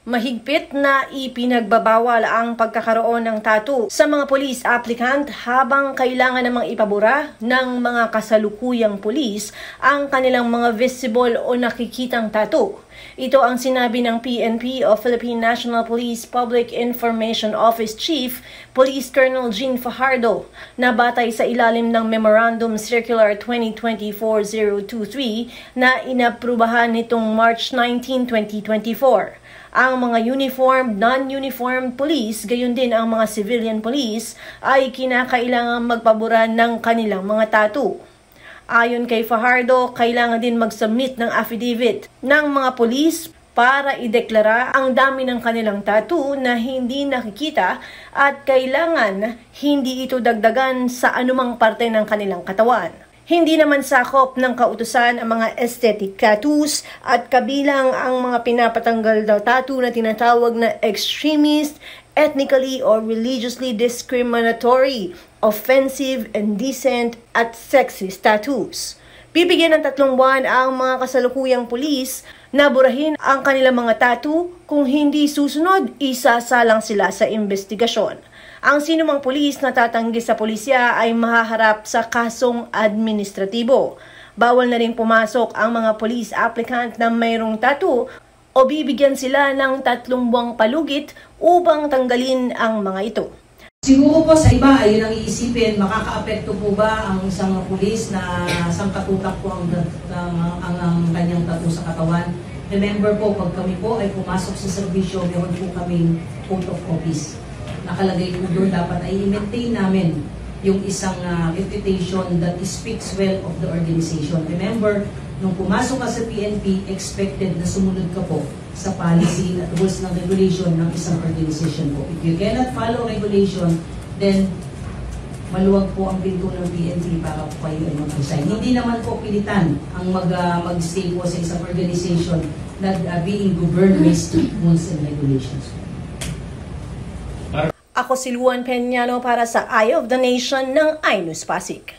Mahigpit na ipinagbabawal ang pagkakaroon ng tattoo sa mga police applicant habang kailangan namang ipabura ng mga kasalukuyang pulis ang kanilang mga visible o nakikitang tattoo. Ito ang sinabi ng PNP o Philippine National Police Public Information Office Chief Police Colonel Jean Fajardo na batay sa ilalim ng Memorandum Circular 2024-023 na inaprubahan nitong March 19, 2024. Ang mga uniformed, non-uniformed police, gayon din ang mga civilian police, ay kinakailangang magpabura ng kanilang mga tattoo. Ayon kay Fajardo, kailangan din mag-submit ng affidavit ng mga police para ideklara ang dami ng kanilang tattoo na hindi nakikita at kailangan hindi ito dagdagan sa anumang parte ng kanilang katawan. Hindi naman sakop ng kautusan ang mga aesthetic tattoos at kabilang ang mga pinapatanggal na tattoo na tinatawag na extremist, ethnically or religiously discriminatory, offensive, indecent at sexist tattoos. Bibigyan ng 3 buwan ang mga kasalukuyang pulis na burahin ang kanilang mga tattoo. Kung hindi susunod, isasalang sila sa investigasyon. Ang sinumang pulis na tatanggi sa pulisya ay mahaharap sa kasong administratibo. Bawal na rin pumasok ang mga police applicant na mayroong tattoo o bibigyan sila ng 3 buwang palugit upang tanggalin ang mga ito. Siguro po sa iba ay yun ang iisipin, makakaapekto po ba ang isang pulis na sangkatutak po ang kanyang tattoo sa katawan? Remember po, pag kami po ay pumasok sa serbisyo, meron po kaming oath of office. Nakalagay po doon, dapat ay i-maintain namin yung isang reputation that speaks well of the organization. Remember, nung pumasok ka sa PNP, expected na sumunod ka po sa policy at rules ng regulation ng isang organization po. If you cannot follow regulation, then maluwag po ang pinto ng PNP para po kayo ay mag-resign. Hindi naman po pilitan ang mag-stay po sa isang organization na being governed based rules and regulations. Ako si Luan Peñano para sa Eye of the Nation ng iNews Pasig.